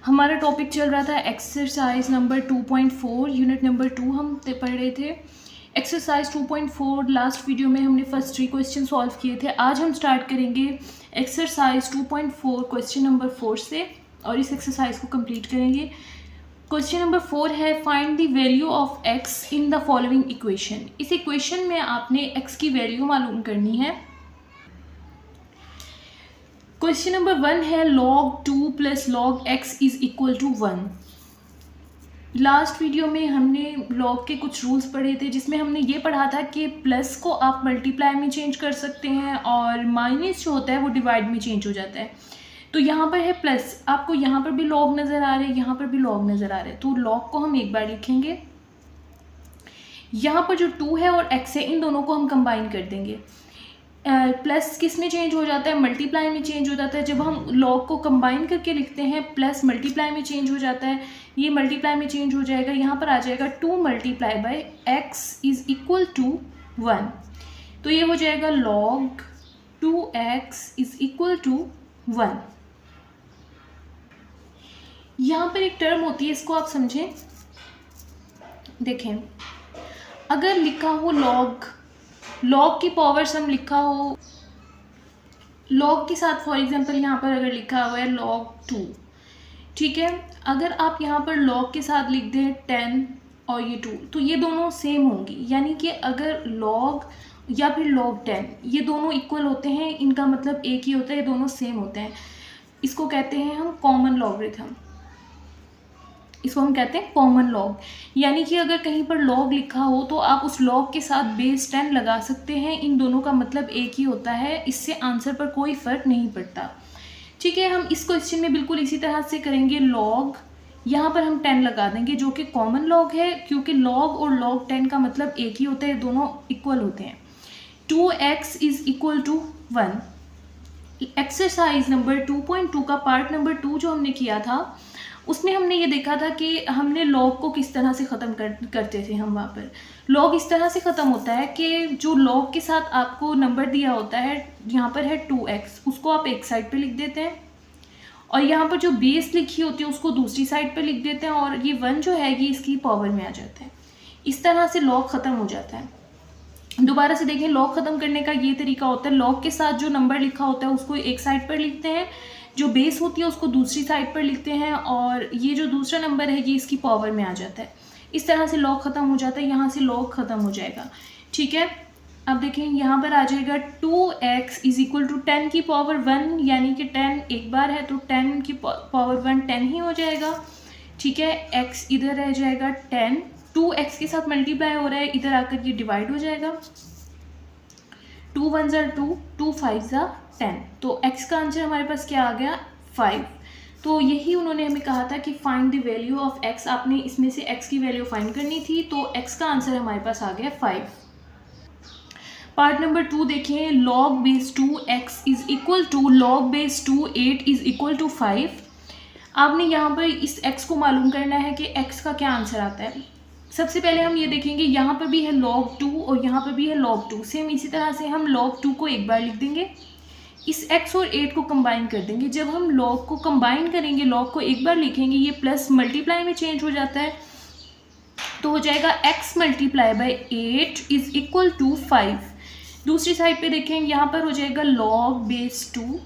हमारा टॉपिक चल रहा था एक्सरसाइज नंबर 2.4 यूनिट नंबर 2 हम पढ़ रहे थे। एक्सरसाइज 2.4 लास्ट वीडियो में हमने फर्स्ट 3 क्वेश्चन सॉल्व किए थे। आज हम स्टार्ट करेंगे एक्सरसाइज 2.4 क्वेश्चन नंबर 4 से और इस एक्सरसाइज को कंप्लीट करेंगे। क्वेश्चन नंबर 4 है find the value of x in the following equation. इस इक्वेशन में आपने एक्स की वैल्यू मालूम करनी है। क्वेश्चन नंबर 1 है log 2 plus log x is equal to 1। Last video में हमने log के कुछ रूल्स पढ़े थे जिसमें हमने ये पढ़ा था कि प्लस को आप मल्टीप्लाई में चेंज कर सकते हैं और माइनस जो होता है वो डिवाइड में चेंज हो जाता है। तो यहाँ पर है प्लस, आपको यहाँ पर भी log नज़र आ रहे हैं, यहाँ पर भी log नज़र आ रहे हैं, तो log को हम एक बार लिखेंगे। यहाँ पर जो 2 है और x है इन दोनों को हम कंबाइन कर देंगे। प्लस किस में चेंज हो जाता है? मल्टीप्लाई में चेंज हो जाता है। जब हम लॉग को कंबाइन करके लिखते हैं प्लस मल्टीप्लाई में चेंज हो जाता है, ये मल्टीप्लाई में चेंज हो जाएगा, यहाँ पर आ जाएगा 2 multiply by x is equal to 1। तो ये हो जाएगा log 2x is equal to 1। यहाँ पर एक टर्म होती है, इसको आप समझें। देखें, अगर लिखा हो log की पावर सम लिखा हो, log के साथ फॉर एग्जांपल यहाँ पर अगर लिखा हुआ है log 2, ठीक है। अगर आप यहाँ पर log के साथ लिख दें 10 और ये 2, तो ये दोनों सेम होंगी। यानी कि अगर log या फिर log 10 ये दोनों इक्वल होते हैं, इनका मतलब एक ही होता है, ये दोनों सेम होते हैं। इसको कहते हैं हम कॉमन लॉगरिथम, इसको हम कहते हैं कॉमन लॉग। यानी कि अगर कहीं पर लॉग लिखा हो तो आप उस लॉग के साथ बेस 10 लगा सकते हैं, इन दोनों का मतलब एक ही होता है, इससे आंसर पर कोई फ़र्क नहीं पड़ता। ठीक है, हम इस क्वेश्चन में बिल्कुल इसी तरह से करेंगे। लॉग यहाँ पर हम 10 लगा देंगे जो कि कॉमन लॉग है, क्योंकि लॉग और log 10 का मतलब एक ही होता है, दोनों इक्वल होते हैं। 2x is equal to 1। Exercise number 2.2 का पार्ट नंबर 2 जो हमने किया था उसमें हमने ये देखा था कि हमने log को किस तरह से ख़त्म करते थे। हम वहाँ पर log इस तरह से ख़त्म होता है कि जो log के साथ आपको नंबर दिया होता है, यहाँ पर है 2x, उसको आप एक साइड पे लिख देते हैं और यहाँ पर जो बेस लिखी होती है उसको दूसरी साइड पे लिख देते हैं और ये 1 जो है ये इसकी पावर में आ जाता है। इस तरह से log ख़त्म हो जाता है। दोबारा से देखें, log ख़त्म करने का ये तरीका होता है, log के साथ जो नंबर लिखा होता है उसको एक साइड पर लिखते हैं, जो बेस होती है उसको दूसरी साइड पर लिखते हैं और ये जो दूसरा नंबर है ये इसकी पावर में आ जाता है। इस तरह से log ख़त्म हो जाता है, यहाँ से log ख़त्म हो जाएगा। ठीक है, अब देखें यहाँ पर आ जाएगा 2x इज इक्वल टू 10 की पावर 1, यानी कि 10 एक बार है तो 10 की पावर 1 10 ही हो जाएगा। ठीक है, x इधर रह जाएगा 10, 2x के साथ मल्टीप्लाई हो रहा है, इधर आकर ये डिवाइड हो जाएगा। 2 1 ज़ा 2, 2 5 ज़ा 10, तो x का आंसर हमारे पास क्या आ गया? 5। तो यही उन्होंने हमें कहा था कि find the value of x। आपने इसमें से x की वैल्यू फाइंड करनी थी, तो x का आंसर हमारे पास आ गया 5। पार्ट नंबर 2 देखें, log base 2 x is equal to log base 2 8 is equal to 5। आपने यहाँ पर इस x को मालूम करना है कि x का क्या आंसर आता है। सबसे पहले हम ये देखेंगे, यहाँ पर भी है log 2 और यहाँ पर भी है log 2, सेम इसी तरह से हम log 2 को एक बार लिख देंगे, इस x और 8 को कंबाइन कर देंगे। जब हम log को कंबाइन करेंगे, log को एक बार लिखेंगे, ये प्लस मल्टीप्लाई में चेंज हो जाता है, तो हो जाएगा x multiply by 8 is equal to 5। दूसरी साइड पे देखें, यहाँ पर हो जाएगा log बेस 2,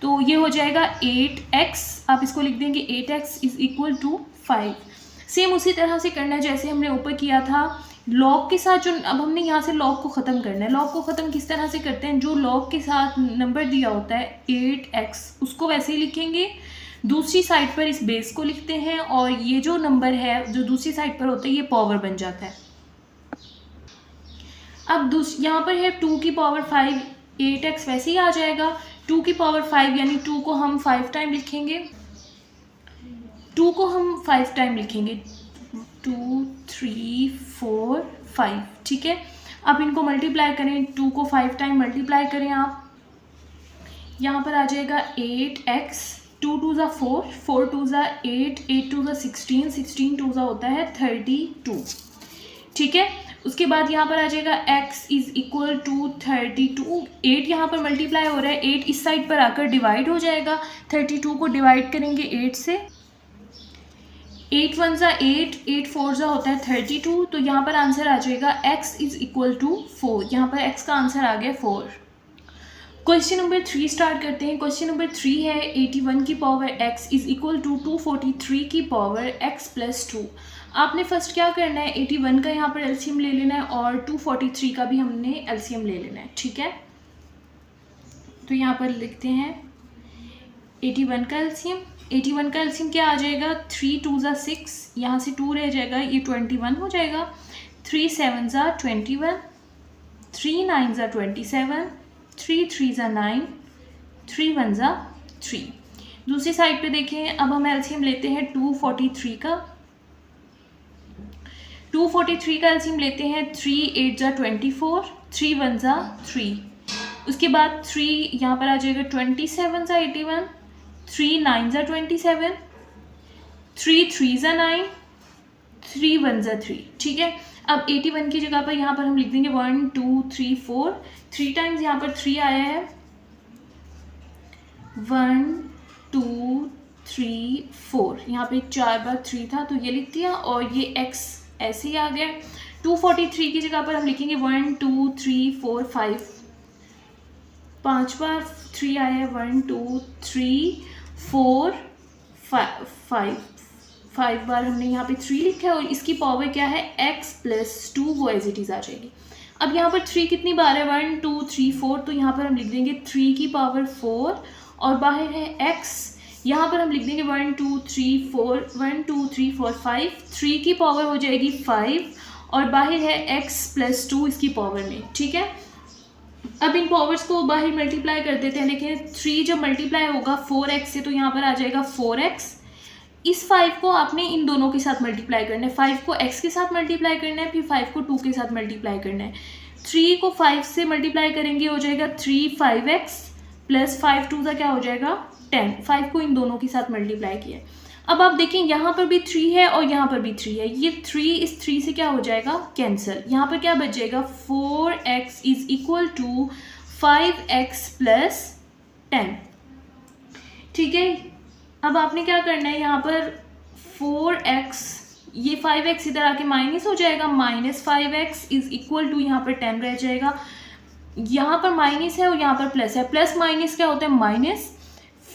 तो ये हो जाएगा 8x, आप इसको लिख देंगे 8x is equal to 5। Same उसी तरह से करना है जैसे हमने ऊपर किया था। log के साथ जो, अब हमने यहाँ से log को ख़त्म करना है। log को ख़त्म किस तरह से करते हैं? जो log के साथ नंबर दिया होता है 8x, उसको वैसे ही लिखेंगे, दूसरी साइड पर इस बेस को लिखते हैं और ये जो नंबर है जो दूसरी साइड पर होता है ये पावर बन जाता है। अब यहाँ पर है 2 की पावर 5, 8x वैसे ही आ जाएगा। 2 की पावर 5 यानी 2 को हम 5 टाइम लिखेंगे, 2 को हम 5 टाइम लिखेंगे, 2 3 4 5। ठीक है, अब इनको मल्टीप्लाई करें, 2 को 5 टाइम मल्टीप्लाई करें आप, यहाँ पर आ जाएगा 8x, 2 2 ज़ा 4, 4 2 ज़ा 8, 8 2 ज़ा 16, 16 2 ज़ा होता है 32। ठीक है, उसके बाद यहाँ पर आ जाएगा x इज इक्वल टू 32, 8 यहाँ पर मल्टीप्लाई हो रहा है, 8 इस साइड पर आकर डिवाइड हो जाएगा, 32 को डिवाइड करेंगे 8 से, 8 वन ज़ा 8, 8 फोर ज़ा होता है 32, तो यहाँ पर आंसर आ जाएगा x इज़ इक्वल टू 4। यहाँ पर x का आंसर आ गया 4। क्वेश्चन नंबर 3 स्टार्ट करते हैं। क्वेश्चन नंबर 3 है 81 की power x is equal to 243 की पावर x प्लस 2। आपने फर्स्ट क्या करना है, 81 का यहाँ पर एलसीएम ले लेना है और 243 का भी हमने एलसीएम ले लेना है, ठीक है। तो यहाँ पर लिखते हैं 81 का एलसीएम। 81 का एलसीएम क्या आ जाएगा, 3 2 ज़ा 6, यहाँ से 2 रह जाएगा, ये 21 हो जाएगा। 3 7 ज़ा 21, 3 9 ज़ा 27, 3 3 ज़ा 9, 3 1 ज़ा 3। दूसरी साइड पे देखें, अब हम एलसीएम लेते हैं 243 का। 243 का एलसीएम लेते हैं 3 8 ज़ा 24, 3 1 ज़ा 3। उसके बाद 3 यहाँ पर आ जाएगा 27 ज़ा 81, 3 9 ज़ा 27, 3 3 ज़ा 9, 3 1 ज़ा 3, ठीक है। अब 81 की जगह पर यहाँ पर हम लिख देंगे 1 2 3 4, 3 टाइम्स यहाँ पर 3 आया है, 1 2 3 4, यहाँ पे 4 बार 3 था तो ये लिख दिया, और ये x ऐसे ही आ गया। 243 की जगह पर हम लिखेंगे 1 2 3 4 5, 5 बार 3 आया है, 1 2 3 4 5, 5 बार हमने यहाँ पे 3 लिखा है, और इसकी पावर क्या है x प्लस 2, वो एज इट इज़ आ जाएगी। अब यहाँ पर 3 कितनी बार है, 1 2 3 4, तो यहाँ पर हम लिख देंगे 3 की पावर 4, और बाहर है x, यहाँ पर हम लिख देंगे 1 2 3 4, 1 2 3 4 5, 3 की पावर हो जाएगी 5, और बाहर है x प्लस 2 इसकी पावर में, ठीक है। अब इन पावर्स को बाहर मल्टीप्लाई कर देते हैं। देखिए 3 जब मल्टीप्लाई होगा 4x से, तो यहाँ पर आ जाएगा 4x। इस 5 को आपने इन दोनों के साथ मल्टीप्लाई करना है, 5 को x के साथ मल्टीप्लाई करना है, फिर 5 को 2 के साथ मल्टीप्लाई करना है। 3 को 5 से मल्टीप्लाई करेंगे, हो जाएगा 3 5x प्लस 5 2 का क्या हो जाएगा 10। 5 को इन दोनों के साथ मल्टीप्लाई किया। अब आप देखें यहाँ पर भी 3 है और यहाँ पर भी 3 है, ये 3 इस 3 से क्या हो जाएगा कैंसिल। यहाँ पर क्या बच जाएगा 4x is equal to 5x plus 10, ठीक है। अब आपने क्या करना है, यहाँ पर 4x, ये 5x इधर आके माइनस हो जाएगा, minus 5x is equal to यहाँ पर 10 रह जाएगा। यहाँ पर माइनस है और यहाँ पर प्लस है, प्लस माइनस क्या होता है माइनस।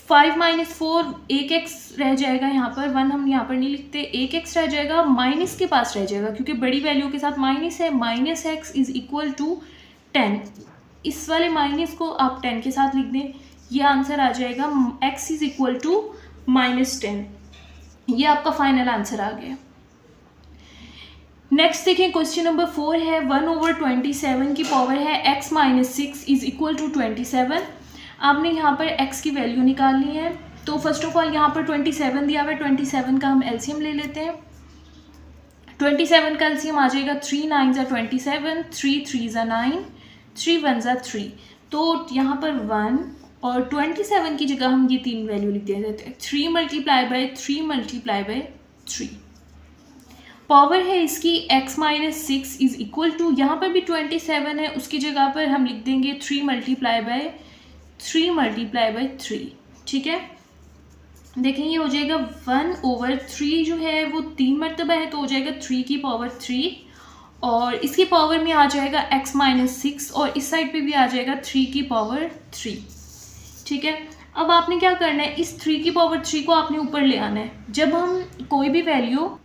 5 माइनस 4 एक x रह जाएगा, यहाँ पर 1 हम यहाँ पर नहीं लिखते, एक x रह जाएगा, माइनस के पास रह जाएगा क्योंकि बड़ी वैल्यू के साथ माइनस है। Minus x is equal to 10, इस वाले माइनस को आप 10 के साथ लिख दें, ये आंसर आ जाएगा x इज इक्वल टू -10। ये आपका फाइनल आंसर आ गया। नेक्स्ट देखें क्वेश्चन नंबर 4 है 1/27 की पावर है x minus 6 is equal to 27। आपने यहाँ पर x की वैल्यू निकालनी है। तो फर्स्ट ऑफ ऑल यहाँ पर 27 दिया हुआ है, 27 का हम एलसीएम ले लेते हैं। 27 का एलसीएम आ जाएगा 3 9 ज़ा 27, 3 3 ज़ा 9, 3 1 ज़ा 3। तो यहाँ पर 1 और 27 की जगह हम ये 3 वैल्यू लिख देते हैं, 3 multiply by 3 multiply by 3। Power है इसकी x minus 6 is equal to, यहाँ पर भी 27 है, उसकी जगह पर हम लिख देंगे 3 मल्टीप्लाई बाई 3 मल्टीप्लाई बाई 3, ठीक है। देखें ये हो जाएगा 1/3 जो है वो 3 मरतबा है, तो हो जाएगा 3 की पावर 3, और इसकी पावर में आ जाएगा x माइनस 6, और इस साइड पे भी आ जाएगा 3 की पावर 3, ठीक है। अब आपने क्या करना है, इस 3 की पावर 3 को आपने ऊपर ले आना है। जब हम कोई भी वैल्यू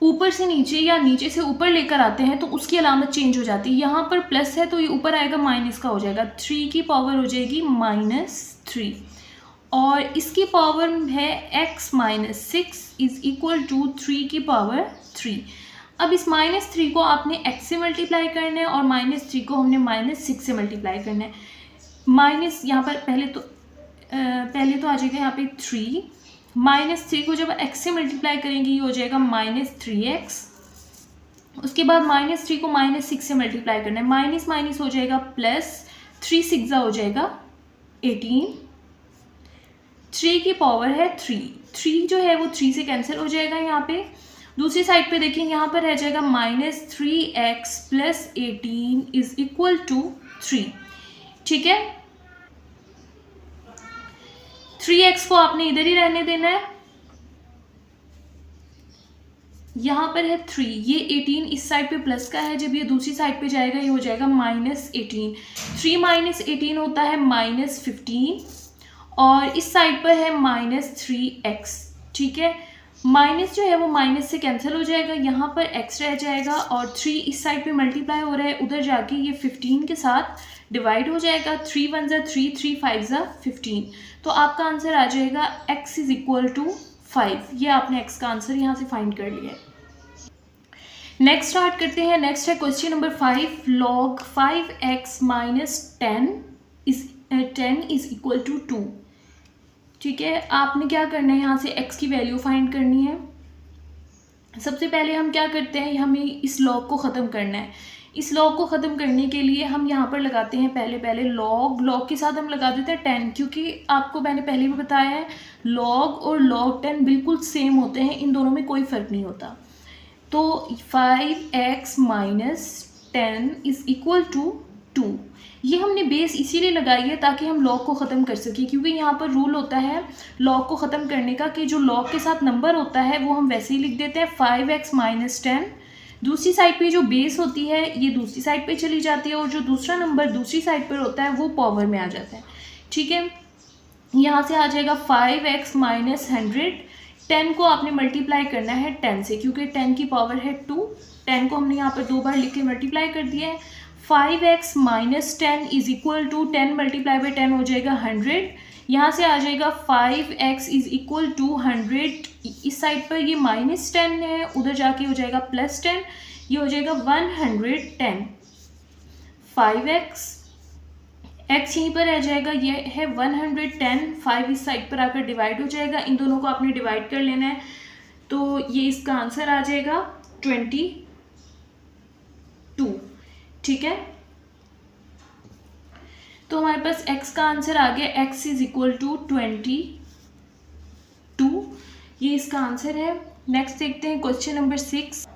ऊपर से नीचे या नीचे से ऊपर लेकर आते हैं तो उसकी अलामत चेंज हो जाती है। यहाँ पर प्लस है तो ये ऊपर आएगा माइनस का हो जाएगा, 3 की पावर हो जाएगी -3, और इसकी पावर है x minus 6 is equal to 3 की पावर 3। अब इस -3 को आपने x से मल्टीप्लाई करना है और -3 को हमने -6 से मल्टीप्लाई करना है। माइनस यहाँ पर पहले तो आ जाएगा यहाँ पे 3, -3 को जब x से मल्टीप्लाई करेंगे ये हो जाएगा -3x। उसके बाद -3 को -6 से मल्टीप्लाई करना है, माइनस माइनस हो जाएगा प्लस, 3 6 हो जाएगा 18, 3 की पावर है 3 जो है वो 3 से कैंसिल हो जाएगा। यहाँ पे दूसरी साइड पे देखिए, यहाँ पर रह जाएगा -3x plus 18 is equal to 3, ठीक है। 3x को आपने इधर ही रहने देना है, यहाँ पर है 3, ये 18 इस साइड पे प्लस का है, जब ये दूसरी साइड पे जाएगा ये हो जाएगा -18। 3 - 18 होता है -15 और इस साइड पर है -3x। ठीक है, माइनस जो है वो माइनस से कैंसिल हो जाएगा, यहाँ पर x रह जाएगा और 3 इस साइड पे मल्टीप्लाई हो रहा है, उधर जाके ये 15 के साथ डिवाइड हो जाएगा। 3 1 ज़ा 3, 3 5 ज़ा 15। तो आपका आंसर आ जाएगा x = 5। ये आपने x का आंसर यहाँ से फाइंड कर लिया है। नेक्स्ट स्टार्ट करते हैं। नेक्स्ट है question number 5, log 5x - 10 is equal to 2। ठीक है, आपने क्या करना है, यहाँ से x की वैल्यू फाइंड करनी है। सबसे पहले हम क्या करते हैं, हमें इस log को ख़त्म करना है। इस log को ख़त्म करने के लिए हम यहाँ पर लगाते हैं पहले log के साथ हम लगा देते हैं 10, क्योंकि आपको मैंने पहले भी बताया है log और log 10 बिल्कुल सेम होते हैं, इन दोनों में कोई फ़र्क नहीं होता। तो 5x - 10 इज़ इक्वल टू 2। ये हमने बेस इसीलिए लगाई है ताकि हम log को ख़त्म कर सकें, क्योंकि यहाँ पर रूल होता है log को ख़त्म करने का कि जो log के साथ नंबर होता है वो हम वैसे ही लिख देते हैं 5x - 10। दूसरी साइड पे जो बेस होती है ये दूसरी साइड पे चली जाती है और जो दूसरा नंबर दूसरी साइड पर होता है वो पावर में आ जाता है। ठीक है, यहाँ से आ जाएगा 5x - 100। 10 को आपने मल्टीप्लाई करना है 10 से, क्योंकि 10 की पावर है 2। 10 को हमने यहाँ पर 2 बार लिख के मल्टीप्लाई कर दिया है। 5x - 10 is equal to 10 multiply by 10 हो जाएगा 100। यहाँ से आ जाएगा 5x इज इक्वल टू 100। इस साइड पर ये -10 है, उधर जाके हो जाएगा +10, ये हो जाएगा 110। 5x x यहीं पर रह जाएगा, ये है 110। 5 इस साइड पर आकर डिवाइड हो जाएगा, इन दोनों को आपने डिवाइड कर लेना है, तो ये इसका आंसर आ जाएगा 22। ठीक है, तो हमारे पास x का आंसर आ गया, x इज इक्वल टू 22। ये इसका आंसर है। नेक्स्ट देखते हैं क्वेश्चन नंबर 6।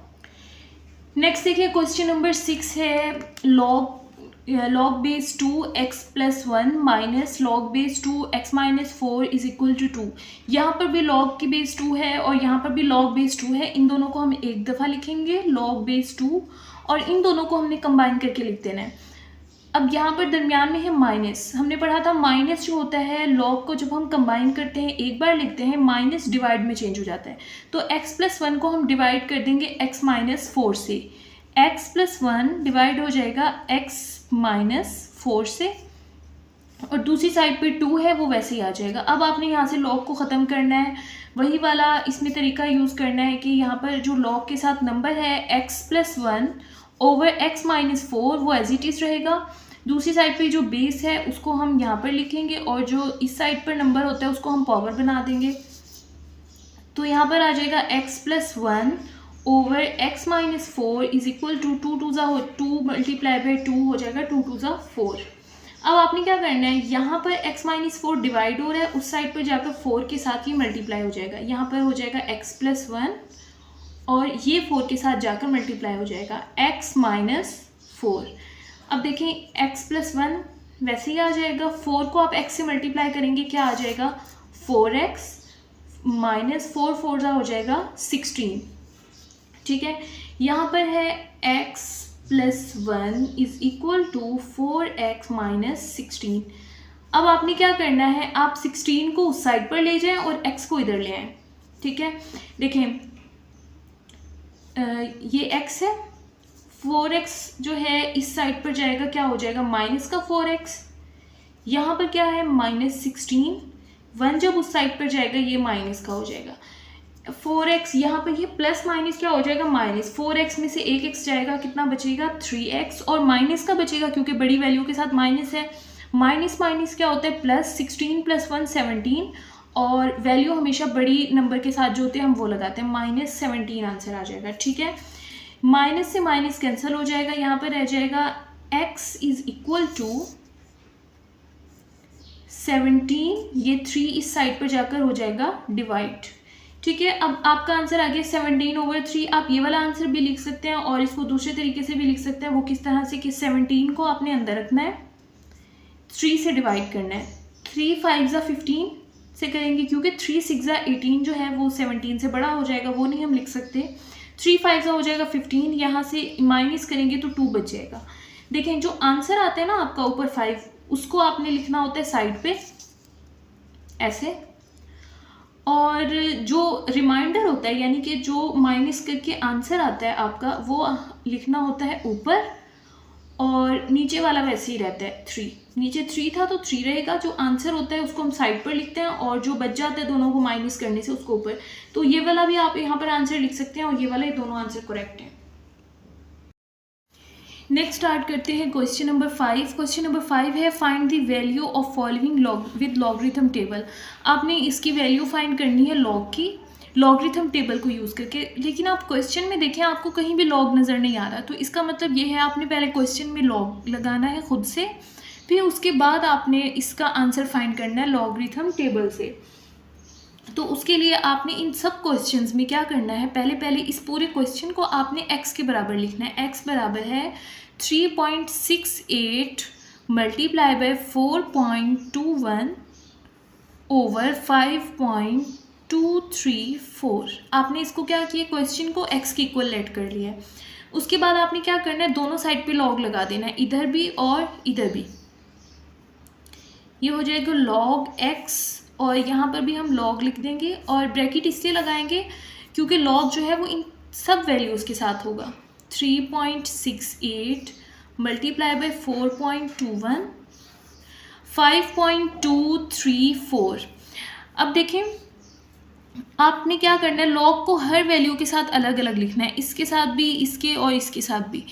नेक्स्ट देखिए क्वेश्चन नंबर 6 है log base 2x + 1 minus log base 2x - 4 is equal to 2। यहाँ पर भी log की बेस 2 है और यहाँ पर भी log base 2 है, इन दोनों को हम एक दफ़ा लिखेंगे log base 2 और इन दोनों को हमने कंबाइन करके लिख देना है। अब यहाँ पर दरमियान में है माइनस, हमने पढ़ा था माइनस जो होता है log को जब हम कंबाइन करते हैं एक बार लिखते हैं, माइनस डिवाइड में चेंज हो जाता है। तो x + 1 को हम डिवाइड कर देंगे x - 4 से, x + 1 डिवाइड हो जाएगा x - 4 से और दूसरी साइड पे 2 है वो वैसे ही आ जाएगा। अब आपने यहाँ से log को ख़त्म करना है, वही वाला इसमें तरीका यूज़ करना है कि यहाँ पर जो log के साथ नंबर है x + 1 ओवर x - 4 वो एज इट इज़ रहेगा। दूसरी साइड पे जो बेस है उसको हम यहाँ पर लिखेंगे और जो इस साइड पर नंबर होता है उसको हम पावर बना देंगे। तो यहाँ पर आ जाएगा x + 1 over x - 4 is equal to 2 2 ज़ा 2 मल्टीप्लाई बाई 2 हो जाएगा 2 2 ज़ा 4। अब आपने क्या करना है, यहाँ पर x - 4 डिवाइड हो रहा है, उस साइड पर जाकर 4 के साथ ही मल्टीप्लाई हो जाएगा। यहाँ पर हो जाएगा x + 1 और ये 4 के साथ जाकर मल्टीप्लाई हो जाएगा x - 4। अब देखें x + 1 वैसे ही आ जाएगा, 4 को आप x से मल्टीप्लाई करेंगे क्या आ जाएगा 4x - 4 4 ज़ा हो जाएगा 16। ठीक है, यहाँ पर है x + 1 is equal to 4x - 16। अब आपने क्या करना है, आप 16 को उस साइड पर ले जाएं और x को इधर ले आएं। ठीक है, देखें ये x है, 4x जो है इस साइड पर जाएगा क्या हो जाएगा माइनस का 4x, यहाँ पर क्या है -16, 1 जब उस साइड पर जाएगा ये माइनस का हो जाएगा 4x, यहाँ पर ये प्लस माइनस क्या हो जाएगा माइनस, 4x में से एक x जाएगा, कितना बचेगा 3x और माइनस का बचेगा क्योंकि बड़ी वैल्यू के साथ माइनस है। माइनस माइनस क्या होता है प्लस, 16 + 1 17 और वैल्यू हमेशा बड़ी नंबर के साथ जो होते हैं हम वो लगाते हैं, -17 आंसर आ जाएगा। ठीक है, माइनस से माइनस कैंसिल हो जाएगा, यहाँ पर रह जाएगा x इज इक्वल टू 17, ये 3 इस साइड पर जाकर हो जाएगा डिवाइड। ठीक है, अब आपका आंसर आ गया 17/3। आप ये वाला आंसर भी लिख सकते हैं और इसको दूसरे तरीके से भी लिख सकते हैं। वो किस तरह से कि 17 को आपने अंदर रखना है, 3 से डिवाइड करना है। 3 5 ज़ा 15 से करेंगे क्योंकि 3 6 ज़ा 18 जो है वो 17 से बड़ा हो जाएगा, वो नहीं हम लिख सकते। 3 5 हो जाएगा 15, यहाँ से माइनस करेंगे तो 2 बच जाएगा। देखें जो आंसर आता है ना आपका ऊपर 5, उसको आपने लिखना होता है साइड पे ऐसे, और जो रिमाइंडर होता है यानी कि जो माइनस करके आंसर आता है आपका वो लिखना होता है ऊपर, और नीचे वाला वैसे ही रहता है 3। नीचे 3 था तो 3 रहेगा, जो आंसर होता है उसको हम साइड पर लिखते हैं और जो बच जाता है दोनों को माइनस करने से उसको ऊपर। तो ये वाला भी आप यहाँ पर आंसर लिख सकते हैं और ये वाला, ये दोनों आंसर करेक्ट हैं। नेक्स्ट स्टार्ट करते हैं क्वेश्चन नंबर 5। क्वेश्चन नंबर 5 है find the value of following log with logarithm table. आपने इसकी वैल्यू फाइंड करनी है लॉग की, लॉगरिथम टेबल को यूज़ करके। लेकिन आप क्वेश्चन में देखें आपको कहीं भी लॉग नज़र नहीं आ रहा, तो इसका मतलब ये है आपने पहले क्वेश्चन में लॉग लगाना है खुद से, फिर उसके बाद आपने इसका आंसर फाइंड करना है लॉगरिथम टेबल से। तो उसके लिए आपने इन सब क्वेश्चंस में क्या करना है, पहले इस पूरे क्वेश्चन को आपने x के बराबर लिखना है। x बराबर है 3.68 मल्टीप्लाई बाय 4.21 ओवर 5.234। आपने इसको क्या किया, क्वेश्चन को x के इक्वल लेट कर लिया है। उसके बाद आपने क्या करना है, दोनों साइड पे लॉग लगा देना है, इधर भी और इधर भी। ये हो जाएगा log x, और यहाँ पर भी हम log लिख देंगे, और ब्रैकेट इसलिए लगाएंगे क्योंकि log जो है वो इन सब वैल्यूज़ के साथ होगा। 3.68 मल्टीप्लाई बाय 4.21 5.234। अब देखें आपने क्या करना है, log को हर वैल्यू के साथ अलग अलग लिखना है, इसके साथ भी, इसके और इसके साथ भी।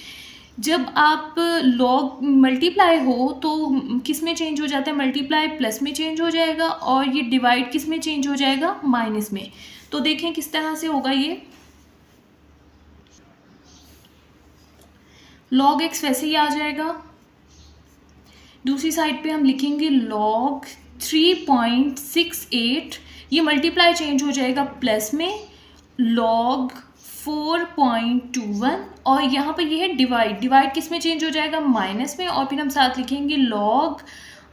जब आप लॉग मल्टीप्लाई हो तो किस में चेंज हो जाता है, मल्टीप्लाई प्लस में चेंज हो जाएगा, और ये डिवाइड किस में चेंज हो जाएगा, माइनस में। तो देखें किस तरह से होगा ये, log x वैसे ही आ जाएगा। दूसरी साइड पे हम लिखेंगे log 3.68, ये मल्टीप्लाई चेंज हो जाएगा प्लस में, log 4.21, और यहाँ पर ये है डिवाइड किस में चेंज हो जाएगा, माइनस में, और फिर हम साथ लिखेंगे log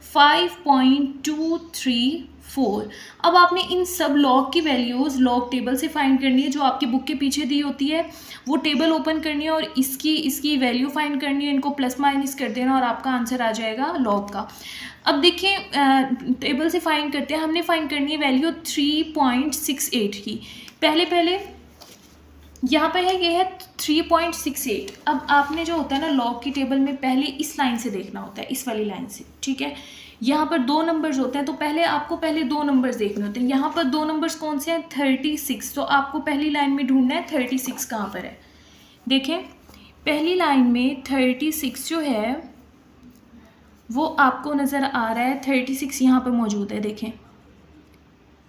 5.234। अब आपने इन सब log की वैल्यूज़ log टेबल से फाइंड करनी है, जो आपकी बुक के पीछे दी होती है, वो टेबल ओपन करनी है और इसकी वैल्यू फाइंड करनी है, इनको प्लस माइनस कर देना और आपका आंसर आ जाएगा log का। अब देखिए टेबल से फाइंड करते हैं, हमने फाइंड करनी है वैल्यू 3.68 की। पहले यहाँ पर है, ये है 3.68। अब आपने जो होता है ना log की टेबल में पहले इस लाइन से देखना होता है, इस वाली लाइन से, ठीक है। यहाँ पर 2 नंबर्स होते हैं, तो आपको पहले 2 नंबर्स देखने होते हैं। यहाँ पर 2 नंबर्स कौन से हैं, 36। तो आपको पहली लाइन में ढूंढना है 36 कहाँ पर है। देखें पहली लाइन में 36 जो है वो आपको नज़र आ रहा है, 36 यहाँ पर मौजूद है। देखें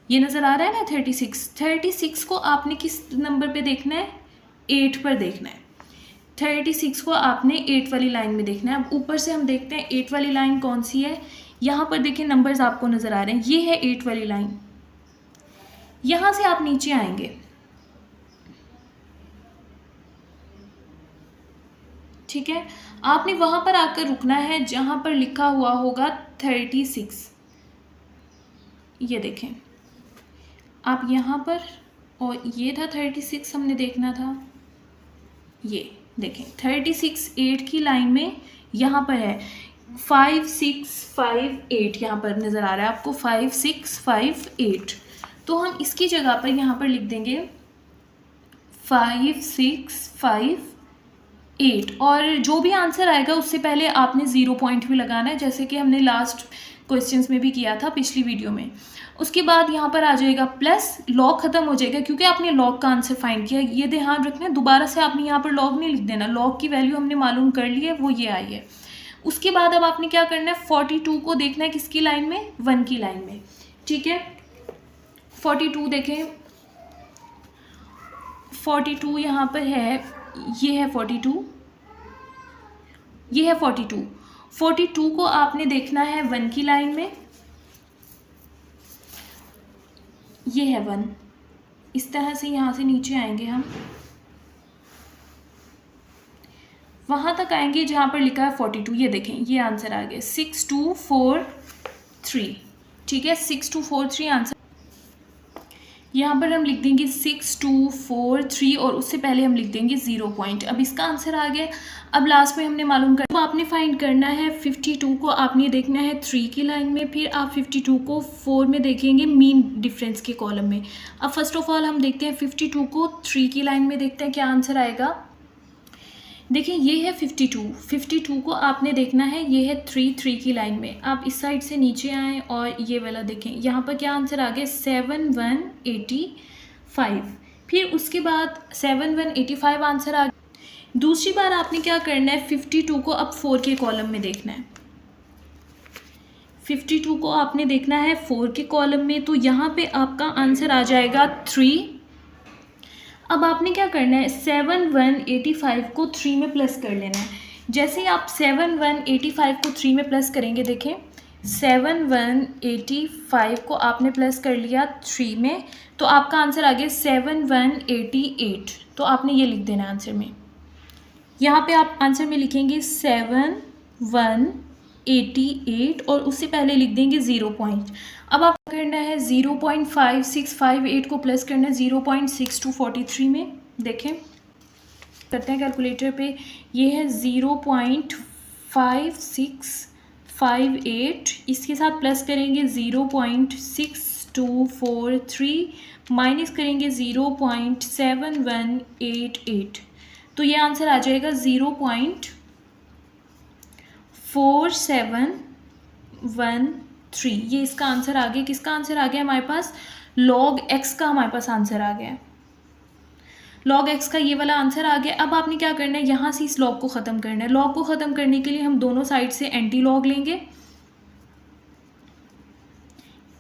ये नज़र आ रहा है ना 36 को आपने किस नंबर पे देखना है, 8 पर देखना है। 36 को आपने 8 वाली लाइन में देखना है। अब ऊपर से हम देखते हैं 8 वाली लाइन कौन सी है। यहाँ पर देखिए नंबर्स आपको नज़र आ रहे हैं, ये है 8 वाली लाइन। यहाँ से आप नीचे आएंगे, ठीक है। आपने वहाँ पर आकर रुकना है जहाँ पर लिखा हुआ होगा 36। ये देखें आप यहाँ पर, और ये था 36 हमने देखना था, ये देखें 36 8 की लाइन में यहाँ पर है 5 6 5 8, यहाँ पर नज़र आ रहा है आपको 5 6 5 8। तो हम इसकी जगह पर यहाँ पर लिख देंगे 5 6 5 8, और जो भी आंसर आएगा उससे पहले आपने 0 पॉइंट भी लगाना है, जैसे कि हमने लास्ट क्वेश्चंस में भी किया था पिछली वीडियो में। उसके बाद यहाँ पर आ जाएगा प्लस, लॉग ख़त्म हो जाएगा क्योंकि आपने लॉग का आंसर फाइंड किया। ये ध्यान रखना है, दोबारा से आपने यहाँ पर लॉग नहीं लिख देना, लॉग की वैल्यू हमने मालूम कर ली है, वो ये आई है। उसके बाद अब आपने क्या करना है, 42 को देखना है किसकी लाइन में, 1 की लाइन में, ठीक है। 42 देखें, 42 यहाँ पर है, ये है 42, ये है 42। 42 को आपने देखना है 1 की लाइन में, ये है 1। इस तरह से यहाँ से नीचे आएंगे हम, वहाँ तक आएंगे जहाँ पर लिखा है 42। ये देखें ये आंसर आ गया 6243, ठीक है, 6243 आंसर। यहाँ पर हम लिख देंगे 6 2 4 3 और उससे पहले हम लिख देंगे 0 पॉइंट। अब इसका आंसर आ गया। अब लास्ट में हमने मालूम कर, तो आपने फाइंड करना है 52 को आपने देखना है 3 की लाइन में, फिर आप 52 को 4 में देखेंगे मीन डिफरेंस के कॉलम में। अब फर्स्ट ऑफ ऑल हम देखते हैं 52 को 3 की लाइन में, देखते हैं क्या आंसर आएगा। देखिए ये है 52 को आपने देखना है, ये है 3 की लाइन में। आप इस साइड से नीचे आएँ और ये वाला देखें, यहाँ पर क्या आंसर आ गया 7185। फिर उसके बाद 7185 आंसर आ गया। दूसरी बार आपने क्या करना है 52 को अब 4 के कॉलम में देखना है। 52 को आपने देखना है 4 के कॉलम में, तो यहाँ पे आपका आंसर आ जाएगा 3। अब आपने क्या करना है 7185 को 3 में प्लस कर लेना है। जैसे ही आप 7185 को 3 में प्लस करेंगे, देखें 7185 को आपने प्लस कर लिया 3 में, तो आपका आंसर आ गया 7188। तो आपने ये लिख देना आंसर में। यहाँ पे आप आंसर में लिखेंगे 7188 और उससे पहले लिख देंगे 0 पॉइंट। अब आप करना है 0.5658 को प्लस करना है 0.6243 में। देखें करते हैं कैलकुलेटर पे, ये है 0.5658, इसके साथ प्लस करेंगे 0.6243 माइनस करेंगे 0.7188, तो ये आंसर आ जाएगा 0.4713। ये इसका आंसर आ गया। किसका आंसर आ गया हमारे पास, log x का हमारे पास आंसर आ गया। log x का ये वाला आंसर आ गया। अब आपने क्या करना है, यहाँ से इस log को ख़त्म करना है। log को ख़त्म करने के लिए हम दोनों साइड से एंटी log लेंगे।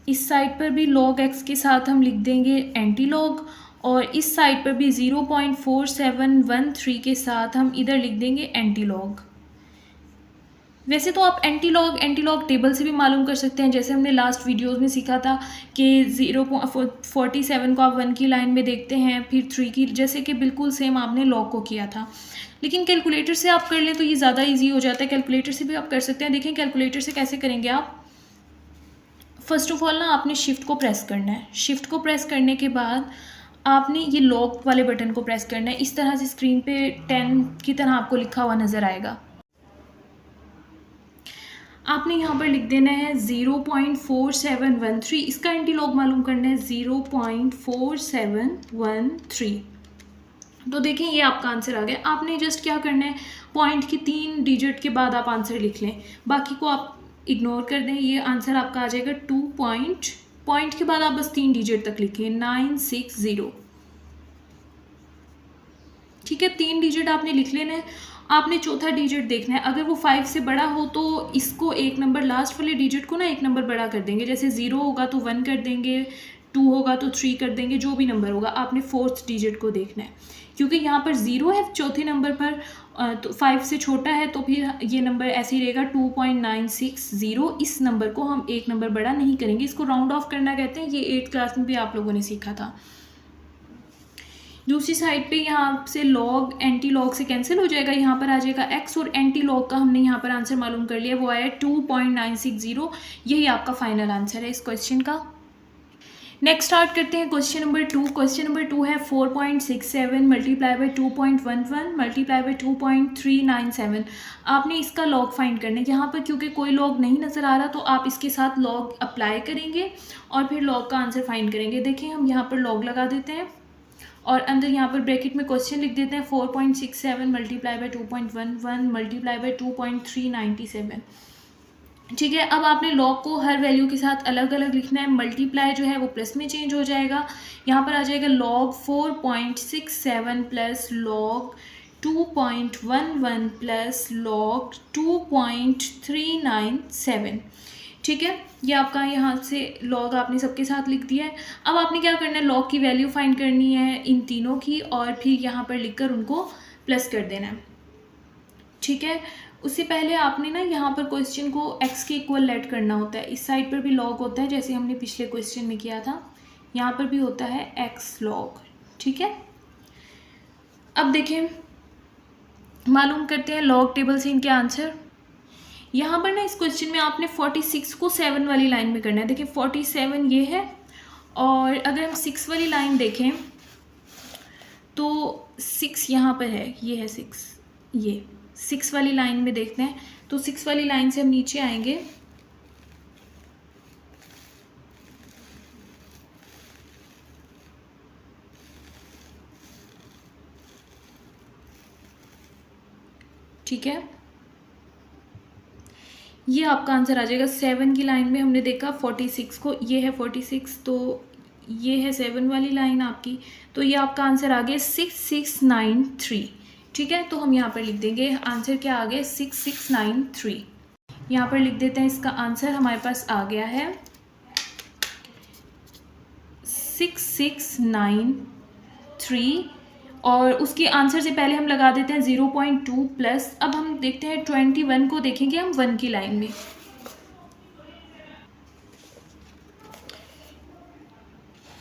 इस साइड पर भी log x के साथ हम लिख देंगे एंटी log, और इस साइड पर भी 0.4713 के साथ हम इधर लिख देंगे एंटी log। वैसे तो आप एंटी लॉग टेबल से भी मालूम कर सकते हैं, जैसे हमने लास्ट वीडियोस में सीखा था कि 0.47 को आप 1 की लाइन में देखते हैं, फिर 3 की, जैसे कि बिल्कुल सेम आपने लॉग को किया था। लेकिन कैलकुलेटर से आप कर लें तो ये ज़्यादा इजी हो जाता है। कैलकुलेटर से भी आप कर सकते हैं। देखें कैलकुलेटर से कैसे करेंगे आप। फर्स्ट ऑफ ऑल ना आपने शिफ्ट को प्रेस करना है। शिफ्ट को प्रेस करने के बाद आपने ये लॉग वाले बटन को प्रेस करना है। इस तरह से स्क्रीन पे 10 की तरह आपको लिखा हुआ नज़र आएगा। आपने यहाँ पर लिख देना है 0.4713, इसका एंटी लॉग मालूम करना है 0.4713। तो देखें ये आपका आंसर आ गया। आपने जस्ट क्या करना है, पॉइंट की 3 डिजिट के बाद आप आंसर लिख लें, बाकी को आप इग्नोर कर दें। ये आंसर आपका आ जाएगा 2 पॉइंट के बाद आप बस 3 डिजिट तक लिखें 960। ठीक है, 3 डिजिट आपने लिख लेना है। आपने चौथा डिजिट देखना है, अगर वो 5 से बड़ा हो तो इसको एक नंबर, लास्ट वाले डिजिट को ना एक नंबर बड़ा कर देंगे। जैसे 0 होगा तो 1 कर देंगे, 2 होगा तो 3 कर देंगे, जो भी नंबर होगा। आपने 4th डिजिट को देखना है, क्योंकि यहाँ पर 0 है चौथे नंबर पर, तो 5 से छोटा है, तो फिर ये नंबर ऐसे ही रहेगा 2.960। इस नंबर को हम एक नंबर बड़ा नहीं करेंगे, इसको राउंड ऑफ करना कहते हैं। ये 8th क्लास में भी आप लोगों ने सीखा था। दूसरी साइड पे यहाँ से लॉग एंटी लॉग से कैंसिल हो जाएगा, यहाँ पर आ जाएगा x, और एंटी लॉग का हमने यहाँ पर आंसर मालूम कर लिया, वो आया 2.960। यही आपका फाइनल आंसर है इस क्वेश्चन का। नेक्स्ट स्टार्ट करते हैं क्वेश्चन नंबर 2। क्वेश्चन नंबर 2 है 4.67 मल्टीप्लाई बाई 2.11 मल्टीप्लाई बाई 2.397। आपने इसका लॉग फाइंड करना है। यहाँ पर क्योंकि कोई लॉग नहीं नज़र आ रहा, तो आप इसके साथ लॉग अप्लाई करेंगे और फिर लॉग का आंसर फाइंड करेंगे। देखिए हम यहाँ पर लॉग लगा देते हैं और अंदर यहाँ पर ब्रैकेट में क्वेश्चन लिख देते हैं 4.67 मल्टीप्लाई बाई 2.11 मल्टीप्लाई बाई 2.397। ठीक है, अब आपने लॉग को हर वैल्यू के साथ अलग अलग लिखना है। मल्टीप्लाई जो है वो प्लस में चेंज हो जाएगा, यहाँ पर आ जाएगा log 4.67 plus log 2.11 plus log 2.397। ठीक है, ये आपका यहाँ से लॉग आपने सबके साथ लिख दिया है। अब आपने क्या करना है, लॉग की वैल्यू फाइंड करनी है इन तीनों की, और फिर यहाँ पर लिखकर उनको प्लस कर देना है। ठीक है, उससे पहले आपने ना यहाँ पर क्वेश्चन को x के इक्वल लेट करना होता है। इस साइड पर भी लॉग होता है, जैसे हमने पिछले क्वेश्चन में किया था, यहाँ पर भी होता है x लॉग। ठीक है, अब देखें मालूम करते हैं लॉग टेबल से इनके आंसर। यहाँ पर ना इस क्वेश्चन में आपने 46 को 7 वाली लाइन में करना है। देखिए 47 ये है और अगर हम 6 वाली लाइन देखें तो 6 यहाँ पर है, ये है 6, ये 6 वाली लाइन में देखते हैं। तो 6 वाली लाइन से हम नीचे आएंगे, ठीक है, ये आपका आंसर आ जाएगा। 7 की लाइन में हमने देखा 46 को, ये है 46, तो ये है 7 वाली लाइन आपकी, तो ये आपका आंसर आ गया 6693, ठीक है। तो हम यहाँ पर लिख देंगे आंसर क्या आ गया 6693, यहाँ पर लिख देते हैं इसका आंसर हमारे पास आ गया है 6693, और उसके आंसर से पहले हम लगा देते हैं 0.2 प्लस। अब हम देखते हैं 21 को, देखेंगे हम 1 की लाइन में।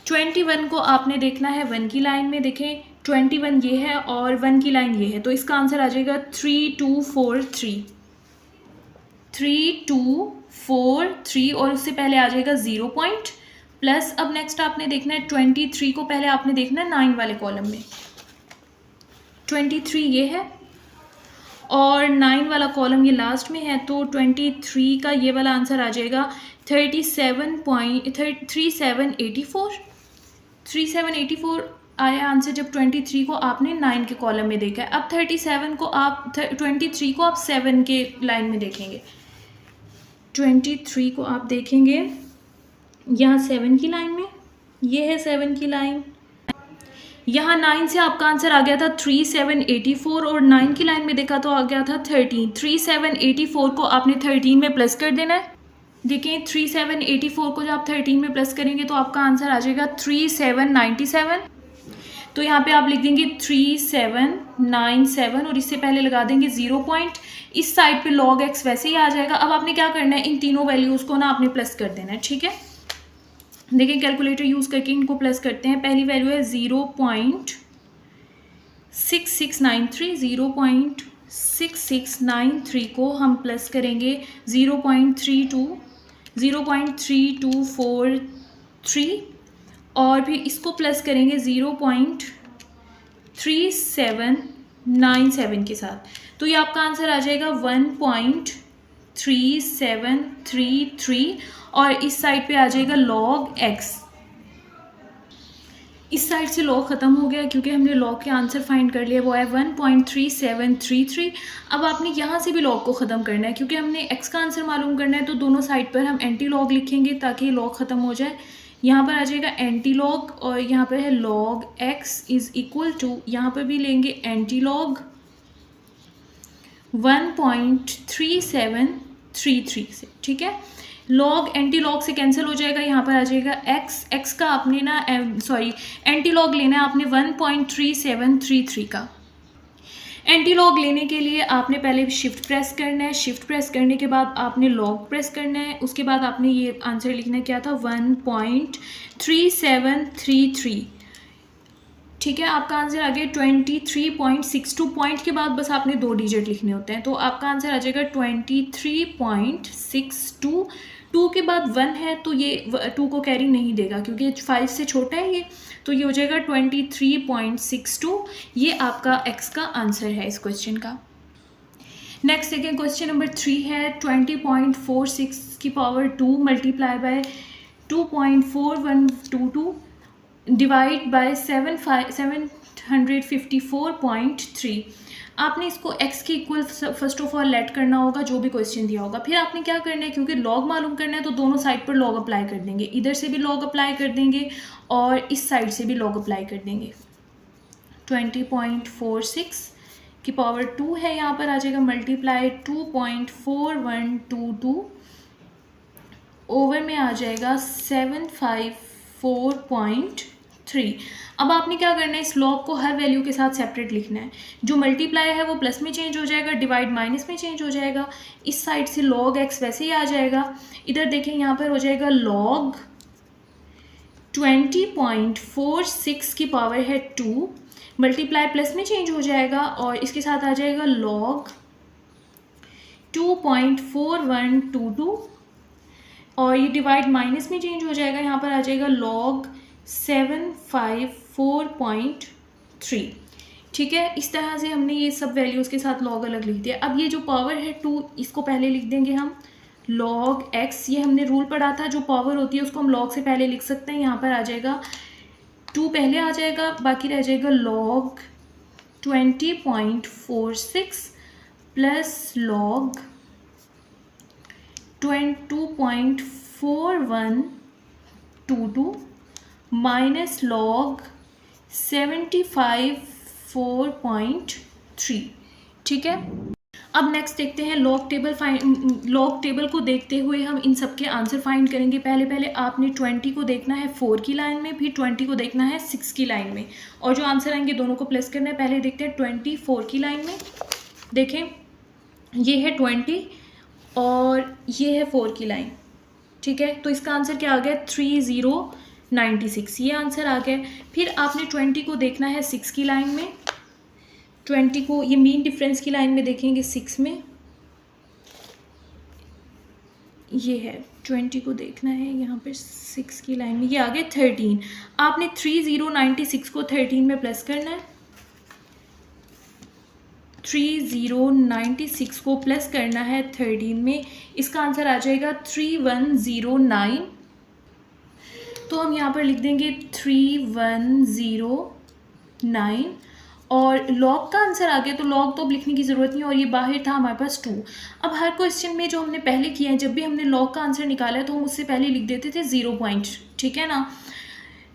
21 को आपने देखना है 1 की लाइन में, देखें 21 ये है और 1 की लाइन ये है, तो इसका आंसर आ जाएगा 3243, 3243, और उससे पहले आ जाएगा 0 पॉइंट प्लस। अब नेक्स्ट आपने देखना है 23 को, पहले आपने देखना है 9 वाले कॉलम में, 23 ये है और 9 वाला कॉलम ये लास्ट में है, तो 23 का ये वाला आंसर आ जाएगा 3784 आया आंसर जब 23 को आपने 9 के कॉलम में देखा है। अब 37 को आप 23 को आप 7 के लाइन में देखेंगे, 23 को आप देखेंगे यहाँ 7 की लाइन में, ये है 7 की लाइन, यहाँ 9 से आपका आंसर आ गया था 3784 और 9 की लाइन में देखा तो आ गया था 13। 3784 को आपने 13 में प्लस कर देना है। देखिए 3784 को जब आप 13 में प्लस करेंगे तो आपका आंसर आ जाएगा 3797। तो यहाँ पे आप लिख देंगे 3797 और इससे पहले लगा देंगे 0 पॉइंट। इस साइड पे log x वैसे ही आ जाएगा। अब आपने क्या करना है, इन तीनों वैल्यूज़ को ना आपने प्लस कर देना है, ठीक है। देखिए कैलकुलेटर यूज़ करके इनको प्लस करते हैं। पहली वैल्यू है 0.6693, 0.6693 को हम प्लस करेंगे 0.3243 और फिर इसको प्लस करेंगे 0.3797 के साथ, तो ये आपका आंसर आ जाएगा 1.3733 और इस साइड पे आ जाएगा log x। इस साइड से log ख़त्म हो गया क्योंकि हमने log के आंसर फाइंड कर लिया, वो है 1.3733। अब आपने यहाँ से भी log को ख़त्म करना है क्योंकि हमने x का आंसर मालूम करना है, तो दोनों साइड पर हम एंटी log लिखेंगे ताकि log ख़त्म हो जाए। यहाँ पर आ जाएगा एंटी log और यहाँ पर है log x is equal to, यहाँ पर भी लेंगे एंटी log 1.3733 से, ठीक है। log एंटी log से कैंसिल हो जाएगा, यहाँ पर आ जाएगा x का आपने ना एंटी log लेना है आपने 1.3733 का। एंटी log लेने के लिए आपने पहले शिफ्ट प्रेस करना है, शिफ्ट प्रेस करने के बाद आपने log प्रेस करना है, उसके बाद आपने ये आंसर लिखना क्या था 1.3733, ठीक है। आपका आंसर आ गया 23.62, पॉइंट के बाद बस आपने 2 डिजिट लिखने होते हैं, तो आपका आंसर आ जाएगा 23.62। 2 के बाद 1 है तो ये 2 को कैरी नहीं देगा क्योंकि 5 से छोटा है ये, तो ये हो जाएगा 23.62। ये आपका x का आंसर है इस क्वेश्चन का। नेक्स्ट देखिए क्वेश्चन नंबर 3 है 20.46 की power 2 multiply by 2.4122 divide by 754.3। आपने इसको x के equal first of all let करना होगा जो भी क्वेश्चन दिया होगा, फिर आपने क्या करना है क्योंकि log मालूम करना है तो दोनों साइड पर log अप्लाई कर देंगे, इधर से भी log अप्लाई कर देंगे और इस साइड से भी log अप्लाई कर देंगे। 20.46 की पावर 2 है, यहाँ पर आ जाएगा मल्टीप्लाई 2.4122 ओवर में आ जाएगा 754.3। अब आपने क्या करना है, इस log को हर वैल्यू के साथ सेपरेट लिखना है। जो मल्टीप्लाई है वो प्लस में चेंज हो जाएगा, डिवाइड माइनस में चेंज हो जाएगा। इस साइड से log x वैसे ही आ जाएगा। इधर देखें यहाँ पर हो जाएगा log 20.46 की पावर है 2, मल्टीप्लाई प्लस में चेंज हो जाएगा और इसके साथ आ जाएगा log 2.4122 और ये डिवाइड माइनस में चेंज हो जाएगा, यहाँ पर आ जाएगा log 754.3। ठीक है, इस तरह से हमने ये सब वैल्यूज़ के साथ log अलग लिख दिया। अब ये जो पावर है 2, इसको पहले लिख देंगे हम log x। ये हमने रूल पढ़ा था, जो पावर होती है उसको हम log से पहले लिख सकते हैं। यहाँ पर आ जाएगा 2 पहले आ जाएगा, बाकी रह जाएगा log 20.46 plus log 22.4122 minus log 74.3। ठीक है, अब नेक्स्ट देखते हैं लॉग टेबल को देखते हुए हम इन सब के आंसर फाइंड करेंगे। पहले आपने 20 को देखना है 4 की लाइन में, फिर 20 को देखना है 6 की लाइन में, और जो आंसर आएंगे दोनों को प्लस करना है। पहले देखते हैं 24 की लाइन में। देखें, ये है 20 और ये है 4 की लाइन। ठीक है, तो इसका आंसर क्या आ गया 3096, ये आंसर आ गया। फिर आपने 20 को देखना है 6 की लाइन में। 20 को ये मीन डिफरेंस की लाइन में देखेंगे 6 में, ये है 20 को देखना है यहाँ पर 6 की लाइन में, ये आ गया 13। आपने 3096 को 13 में प्लस करना है। 3096 को प्लस करना है 13 में, इसका आंसर आ जाएगा 3109। तो हम यहाँ पर लिख देंगे 3109 और लॉग का आंसर आ गया, तो लॉग तो अब लिखने की ज़रूरत नहीं, और ये बाहर था हमारे पास 2। अब हर क्वेश्चन में जो हमने पहले किया है, जब भी हमने लॉग का आंसर निकाला है तो हम उससे पहले लिख देते थे 0 पॉइंट। ठीक है ना,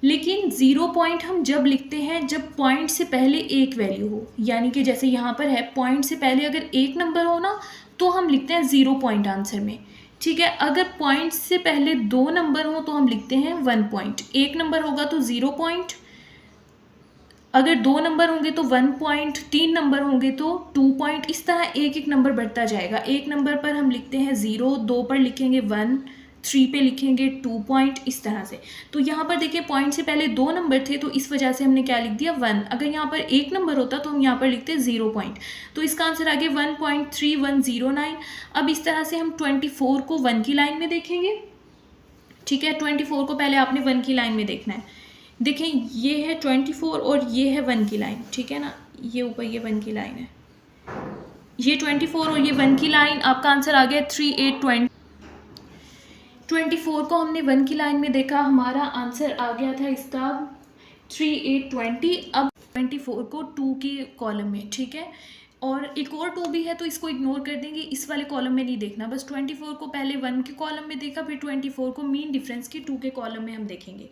लेकिन 0 पॉइंट हम जब लिखते हैं जब पॉइंट से पहले एक वैल्यू हो, यानी कि जैसे यहाँ पर है पॉइंट से पहले अगर एक नंबर हो ना तो हम लिखते हैं 0 पॉइंट आंसर में। ठीक है, अगर पॉइंट से पहले 2 नंबर हो तो हम लिखते हैं 1 पॉइंट। एक नंबर होगा तो 0 पॉइंट, अगर 2 नंबर होंगे तो 1 पॉइंट, 3 नंबर होंगे तो 2 पॉइंट। इस तरह एक एक नंबर बढ़ता जाएगा। एक नंबर पर हम लिखते हैं 0, 2 पर लिखेंगे 1, 3 पे लिखेंगे 2 पॉइंट, इस तरह से। तो यहाँ पर देखिए पॉइंट से पहले 2 नंबर थे तो इस वजह से हमने क्या लिख दिया 1। अगर यहाँ पर एक नंबर होता तो हम यहाँ पर लिखते 0 पॉइंट। तो इसका आंसर आ गया 1.3109। अब इस तरह से हम 24 को 1 की लाइन में देखेंगे। ठीक है, 24 को पहले आपने 1 की लाइन में देखना है। देखें, ये है 24 और ये है 1 की लाइन। ठीक है ना, ये ऊपर ये 1 की लाइन है, ये 24 और ये 1 की लाइन। आपका आंसर आ गया 3820। 24 को हमने 1 की लाइन में देखा, हमारा आंसर आ गया था इसका 3820। अब 24 को 2 के कॉलम में। ठीक है, और एक और 2 भी है तो इसको इग्नोर कर देंगे, इस वाले कॉलम में नहीं देखना। बस 24 को पहले 1 के कॉलम में देखा, फिर 24 को मीन डिफरेंस के 2 के कॉलम में हम देखेंगे।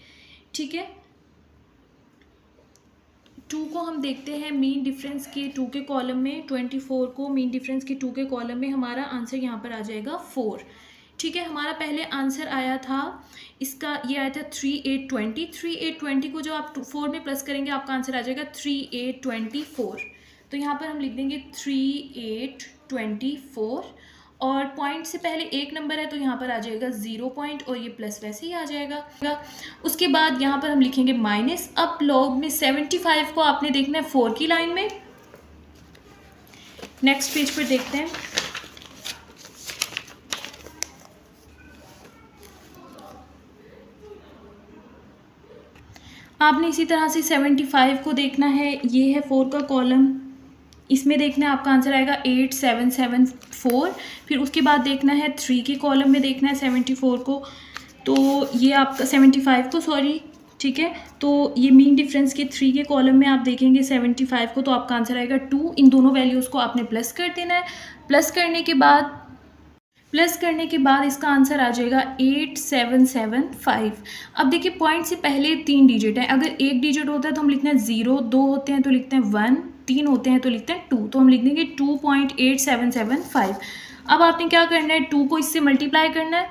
ठीक है, 2 को हम देखते हैं मीन डिफरेंस के 2 के कॉलम में, 24 को मीन डिफरेंस के 2 के कॉलम में। हमारा आंसर यहाँ पर आ जाएगा 4। ठीक है, हमारा पहले आंसर आया था इसका, ये आया था 3820। 3820 को जो आप 4 में प्लस करेंगे आपका आंसर आ जाएगा 3824। तो यहाँ पर हम लिख देंगे 3824, और पॉइंट से पहले एक नंबर है तो यहाँ पर आ जाएगा 0 पॉइंट, और ये प्लस वैसे ही आ जाएगा। उसके बाद यहाँ पर हम लिखेंगे माइनस। अब लॉग में 75 को आपने देखना है 4 की लाइन में। नेक्स्ट पेज पर देखते हैं। आपने इसी तरह से 75 को देखना है, ये है 4 का कॉलम, इसमें देखना है आपका आंसर आएगा 8774। फिर उसके बाद देखना है 3 के कॉलम में देखना है 74 को, तो ये आपका 75 को सॉरी। ठीक है, तो ये मीन डिफरेंस के 3 के कॉलम में आप देखेंगे 75 को, तो आपका आंसर आएगा 2। इन दोनों वैल्यूज़ को आपने प्लस कर देना है। प्लस करने के बाद इसका आंसर आ जाएगा 8775। अब देखिए पॉइंट से पहले 3 डिजिट है, अगर एक डिजिट होता है तो हम लिखते हैं 0, 2 होते हैं तो लिखते हैं 1, 3 होते हैं तो लिखते हैं 2, तो हम लिख देंगे 2.8775। अब आपने क्या करना है, 2 को इससे मल्टीप्लाई करना है।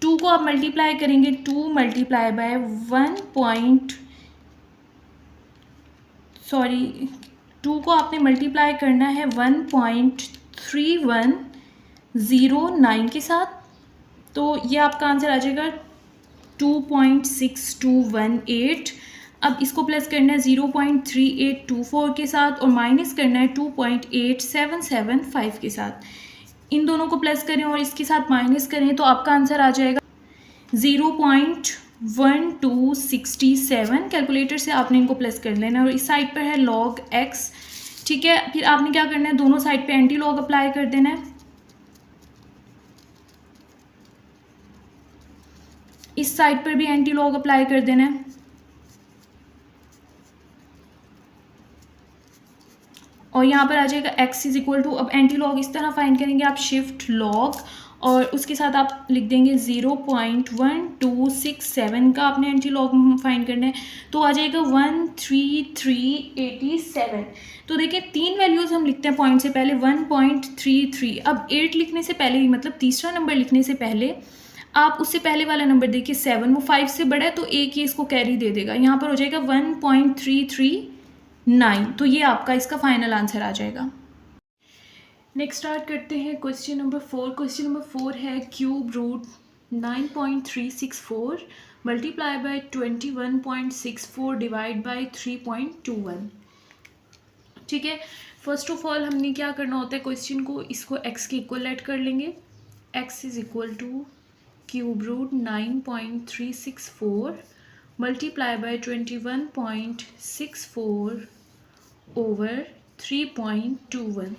2 को आप मल्टीप्लाई करेंगे, 2 मल्टीप्लाई बाय 2 को आपने मल्टीप्लाई करना है 1.3109 के साथ, तो ये आपका आंसर आ जाएगा 2.6218। अब इसको प्लस करना है 0.3824 के साथ, और माइनस करना है 2.8775 के साथ। इन दोनों को प्लस करें और इसके साथ माइनस करें तो आपका आंसर आ जाएगा 0.1267। कैलकुलेटर से आपने इनको प्लस कर लेना और इस साइड पर है log x, ठीक है। फिर आपने क्या करना है, दोनों साइड पे एंटी लॉग अप्लाई कर देना है। इस साइड पर भी एंटी लॉग अप्लाई कर देना है और यहाँ पर आ जाएगा x इज इक्वल टू, अब एंटी लॉग इस तरह फाइंड करेंगे आप, शिफ्ट लॉग और उसके साथ आप लिख देंगे 0.1267 का आपने एंटी लॉग फाइंड करना है, तो आ जाएगा 13387। तो देखिए 3 वैल्यूज़ हम लिखते हैं पॉइंट से पहले 1.33। अब 8 लिखने से पहले ही, मतलब तीसरा नंबर लिखने से पहले आप उससे पहले वाला नंबर देखिए 7, वो 5 से बड़ा है तो एक ही इसको कैरी दे देगा, यहाँ पर हो जाएगा 1.339। तो ये आपका इसका फाइनल आंसर आ जाएगा। नेक्स्ट स्टार्ट करते हैं क्वेश्चन नंबर 4। क्वेश्चन नंबर 4 है cube root 9.364 multiply by 21.64 divide by 3.21। ठीक है, फर्स्ट ऑफ ऑल हमने क्या करना होता है, क्वेश्चन को इसको x के इक्वल लेट कर लेंगे। x is equal to cube root 9.364 multiply by 21.64 over 3.21।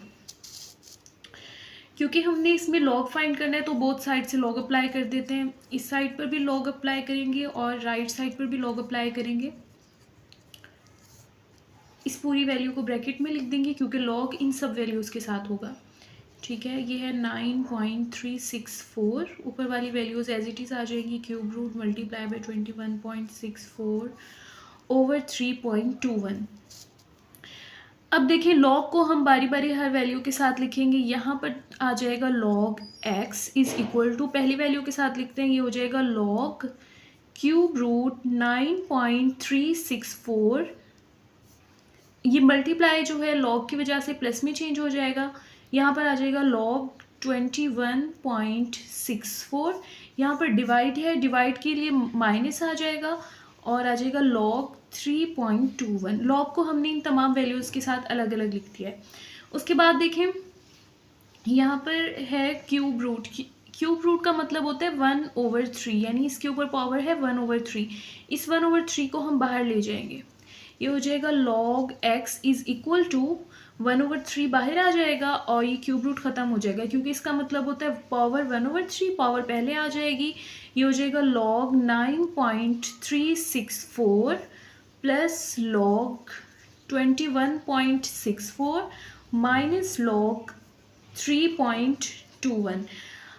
क्योंकि हमने इसमें लॉग फाइंड करना है तो बोथ साइड से लॉग अप्लाई कर देते हैं। इस साइड पर भी लॉग अप्लाई करेंगे और राइट साइड पर भी लॉग अप्लाई करेंगे। इस पूरी वैल्यू को ब्रैकेट में लिख देंगे क्योंकि लॉग इन सब वैल्यूज़ के साथ होगा। ठीक है, ये है 9.364, ऊपर वाली वैल्यूज़ एज इट इज़ आ जाएगी, cube root multiply by 21.64 over 3.21। अब देखिए लॉग को हम बारी बारी हर वैल्यू के साथ लिखेंगे। यहाँ पर आ जाएगा log x is equal to, पहली वैल्यू के साथ लिखते हैं, ये हो जाएगा log क्यूब रूट 9.364। ये मल्टीप्लाई जो है log की वजह से प्लस में चेंज हो जाएगा, यहाँ पर आ जाएगा log 21.64। यहाँ पर डिवाइड है, डिवाइड के लिए माइनस आ जाएगा और आ जाएगा log 3.21। लॉग को हमने इन तमाम वैल्यूज़ के साथ अलग अलग लिख दिया है। उसके बाद देखें यहाँ पर है क्यूब रूट। क्यूब रूट का मतलब होता है 1/3, यानी इसके ऊपर पावर है 1/3। इस 1/3 को हम बाहर ले जाएंगे, ये हो जाएगा log x is equal to 1/3 बाहर आ जाएगा और ये क्यूब रूट ख़त्म हो जाएगा क्योंकि इसका मतलब होता है पावर 1/3, पावर पहले आ जाएगी। ये हो जाएगा log 9.364 plus log 21.64 minus log 3.21।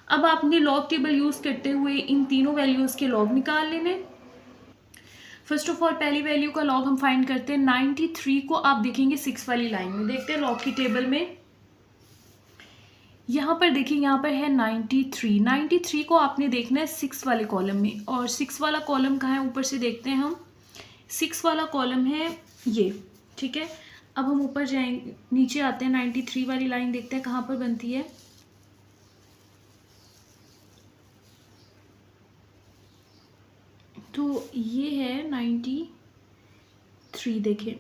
अब आपने लॉग टेबल यूज़ करते हुए इन तीनों वैल्यूज़ के लॉग निकाल लेने। फर्स्ट ऑफ ऑल पहली वैल्यू का लॉग हम फाइंड करते हैं। 93 को आप देखेंगे 6 वाली लाइन में, देखते हैं लॉग की टेबल में। यहाँ पर देखिए, यहाँ पर है 93 को आपने देखना है 6 वाले कॉलम में, और 6 वाला कॉलम कहाँ है, ऊपर से देखते हैं हम। 6 वाला कॉलम है ये, ठीक है। अब हम ऊपर जाएंगे, नीचे आते हैं, 93 वाली लाइन देखते हैं कहाँ पर बनती है। तो ये है 93 देखें,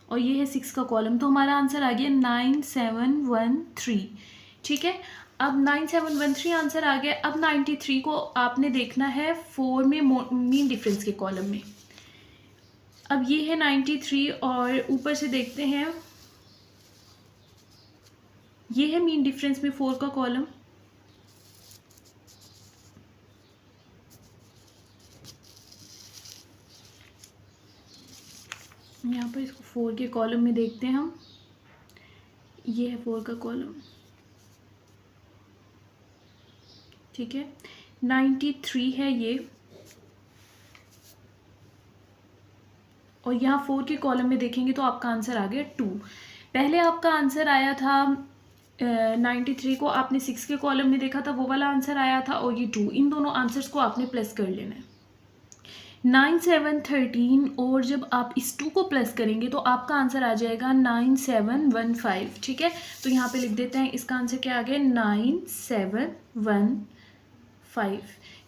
और ये है 6 का कॉलम, तो हमारा आंसर आ गया 9713। ठीक है, अब 9713 आंसर आ गया। अब 93 को आपने देखना है 4 में मीन डिफरेंस के कॉलम में। अब ये है 93 और ऊपर से देखते हैं, ये है मीन डिफरेंस में 4 का कॉलम। यहाँ पर इसको 4 के कॉलम में देखते हैं हम, ये है 4 का कॉलम। ठीक है, 93 है ये, और यहाँ 4 के कॉलम में देखेंगे तो आपका आंसर आ गया 2। पहले आपका आंसर आया था 93 को आपने 6 के कॉलम में देखा था, वो वाला आंसर आया था, और ये 2, इन दोनों आंसर्स को आपने प्लस कर लेना है। 9713, और जब आप इस 2 को प्लस करेंगे तो आपका आंसर आ जाएगा 9715। ठीक है, तो यहाँ पे लिख देते हैं, इसका आंसर क्या आ गया 9715।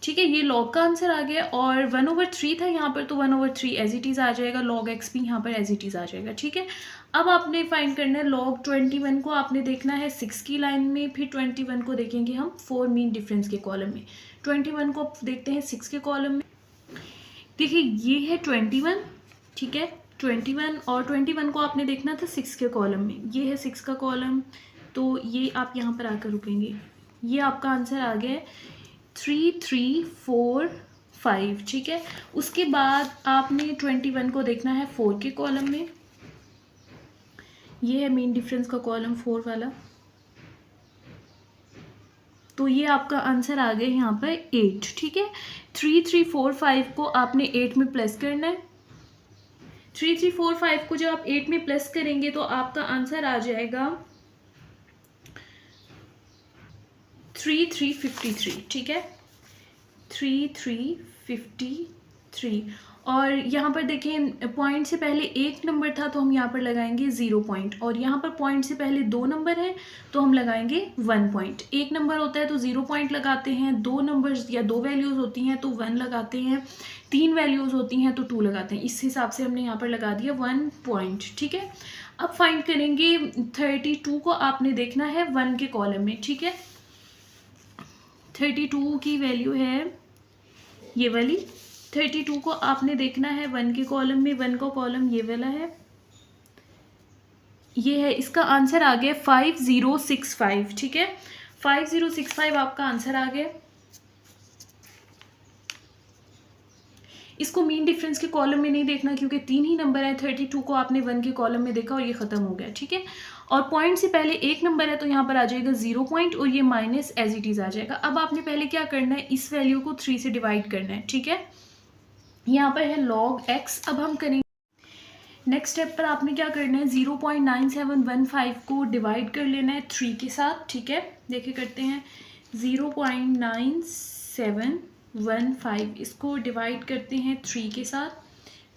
ठीक है, ये log का आंसर आ गया। और 1/3 था यहाँ पर, तो 1/3 एज इट इज़ आ जाएगा, log x भी यहाँ पर एज इट इज़ आ जाएगा। ठीक है, अब आपने फाइंड करना है log 21 को आपने देखना है 6 की लाइन में, फिर 21 को देखेंगे हम 4 मीन डिफरेंस के कॉलम में। 21 को देखते हैं 6 के कॉलम में। देखिए ये है 21, ठीक है 21, और 21 को आपने देखना था 6 के कॉलम में। ये है 6 का कॉलम, तो ये आप यहाँ पर आकर रुकेंगे। ये आपका आंसर आ गया 3 3 4 5। ठीक है, उसके बाद आपने 21 को देखना है 4 के कॉलम में। ये है मीन डिफरेंस का कॉलम 4 वाला, तो ये आपका आंसर आ गया यहाँ पर 8। ठीक है, 3 3 4 5 को आपने 8 में प्लस करना है। 3 3 4 5 को जब आप 8 में प्लस करेंगे तो आपका आंसर आ जाएगा 3 3 53। ठीक है, 3 3 53। और यहाँ पर देखें पॉइंट से पहले एक नंबर था तो हम यहाँ पर लगाएंगे 0 पॉइंट, और यहाँ पर पॉइंट से पहले 2 नंबर है तो हम लगाएंगे 1 पॉइंट। एक नंबर होता है तो 0 पॉइंट लगाते हैं, 2 नंबर्स या 2 वैल्यूज़ होती हैं तो 1 लगाते हैं, 3 वैल्यूज़ होती हैं तो 2 लगाते हैं। इस हिसाब से हमने यहाँ पर लगा दिया 1 पॉइंट। ठीक है, अब फाइंड करेंगे 32 को आपने देखना है 1 के कॉलम में। ठीक है, 32 की वैल्यू है ये वाली। 32 को आपने देखना है 1 के कॉलम में। 1 का कॉलम ये वाला है, ये है, इसका आंसर आ गया 5065। ठीक है, 5065 आपका आंसर आ गया। इसको मीन डिफरेंस के कॉलम में नहीं देखना क्योंकि 3 ही नंबर है। 32 को आपने 1 के कॉलम में देखा और ये ख़त्म हो गया। ठीक है, और पॉइंट से पहले एक नंबर है तो यहाँ पर आ जाएगा 0 पॉइंट और ये माइनस एज इट इज़ आ जाएगा। अब आपने पहले क्या करना है, इस वैल्यू को 3 से डिवाइड करना है। ठीक है, यहाँ पर है log x। अब हम करेंगे नेक्स्ट स्टेप पर, आपने क्या करना है 0.9715 को डिवाइड कर लेना है 3 के साथ। ठीक है, देखिए करते हैं 0.9715 इसको डिवाइड करते हैं 3 के साथ,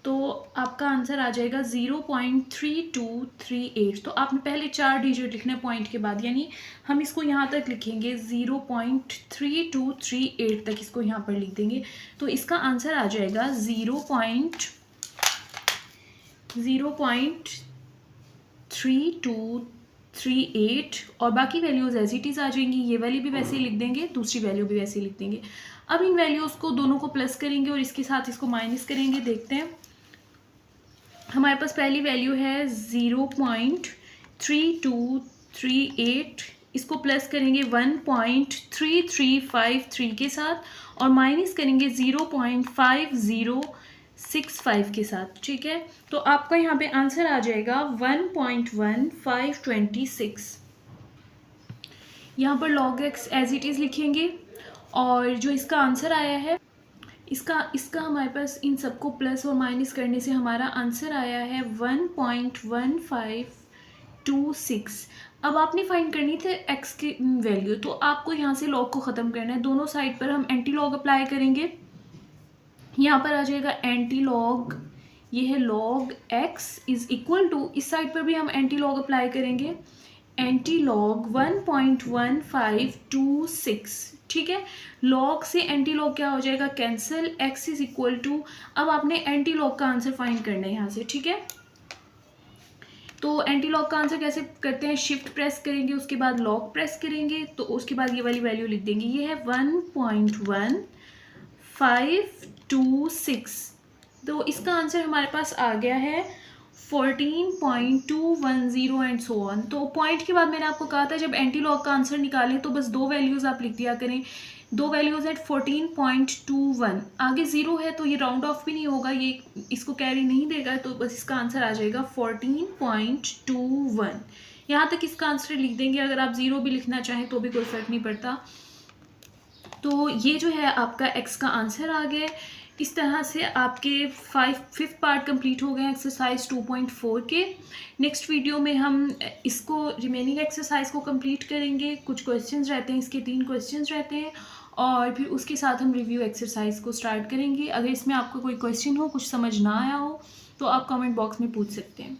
तो आपका आंसर आ जाएगा 0.3238। तो आपने पहले 4 डिजिट लिखना है पॉइंट के बाद, यानी हम इसको यहाँ तक लिखेंगे 0.3238 तक इसको यहाँ पर लिख देंगे, तो इसका आंसर आ जाएगा 0.3238 और बाकी वैल्यूज़ एज इट इज़ आ जाएंगी। ये वाली भी वैसे ही लिख देंगे, दूसरी वैल्यू भी वैसे ही लिख देंगे। अब इन वैल्यूज़ को दोनों को प्लस करेंगे और इसके साथ इसको माइनस करेंगे। देखते हैं, हमारे पास पहली वैल्यू है 0.3238, इसको प्लस करेंगे 1.3353 के साथ और माइनस करेंगे 0.5065 के साथ। ठीक है, तो आपका यहाँ पे आंसर आ जाएगा 1.1526। यहाँ पर log x as it is लिखेंगे और जो इसका आंसर आया है इसका हमारे पास इन सबको प्लस और माइनस करने से हमारा आंसर आया है 1.1526। अब आपने फाइंड करनी थी x की वैल्यू, तो आपको यहाँ से log को ख़त्म करना है। दोनों साइड पर हम एंटी लॉग अप्लाई करेंगे। यहाँ पर आ जाएगा एंटी लॉग, ये है log x is equal to, इस साइड पर भी हम एंटी लॉग अप्लाई करेंगे, एंटी लॉग 1.1526। ठीक है, लॉग से एंटी लॉग क्या हो जाएगा, cancel, x is equal to, अब आपने एंटी लॉग का आंसर फाइंड करना है यहाँ से। ठीक है, तो एंटी लॉग का आंसर कैसे करते हैं, शिफ्ट प्रेस करेंगे, उसके बाद लॉग प्रेस करेंगे, तो उसके बाद ये वाली वैल्यू लिख देंगे। ये है 1.1526, तो इसका आंसर हमारे पास आ गया है 14.210 एंड सो ऑन। तो पॉइंट के बाद मैंने आपको कहा था जब एंटी लॉग का आंसर निकालें तो बस 2 वैल्यूज़ आप लिख दिया करें। 2 वैल्यूज़ है 14.21, आगे 0 है तो ये राउंड ऑफ भी नहीं होगा, ये इसको कैरी नहीं देगा, तो बस इसका आंसर आ जाएगा 14.21। यहाँ तक इसका आंसर लिख देंगे। अगर आप 0 भी लिखना चाहें तो भी कोई फ़र्क नहीं पड़ता। तो ये जो है आपका x का आंसर आ गया। इस तरह से आपके 5th पार्ट कंप्लीट हो गए एक्सरसाइज 2.4 के। नेक्स्ट वीडियो में हम इसको रिमेनिंग एक्सरसाइज को कंप्लीट करेंगे। कुछ क्वेश्चंस रहते हैं, इसके 3 क्वेश्चंस रहते हैं और फिर उसके साथ हम रिव्यू एक्सरसाइज को स्टार्ट करेंगे। अगर इसमें आपको कोई क्वेश्चन हो, कुछ समझ ना आया हो तो आप कमेंट बॉक्स में पूछ सकते हैं।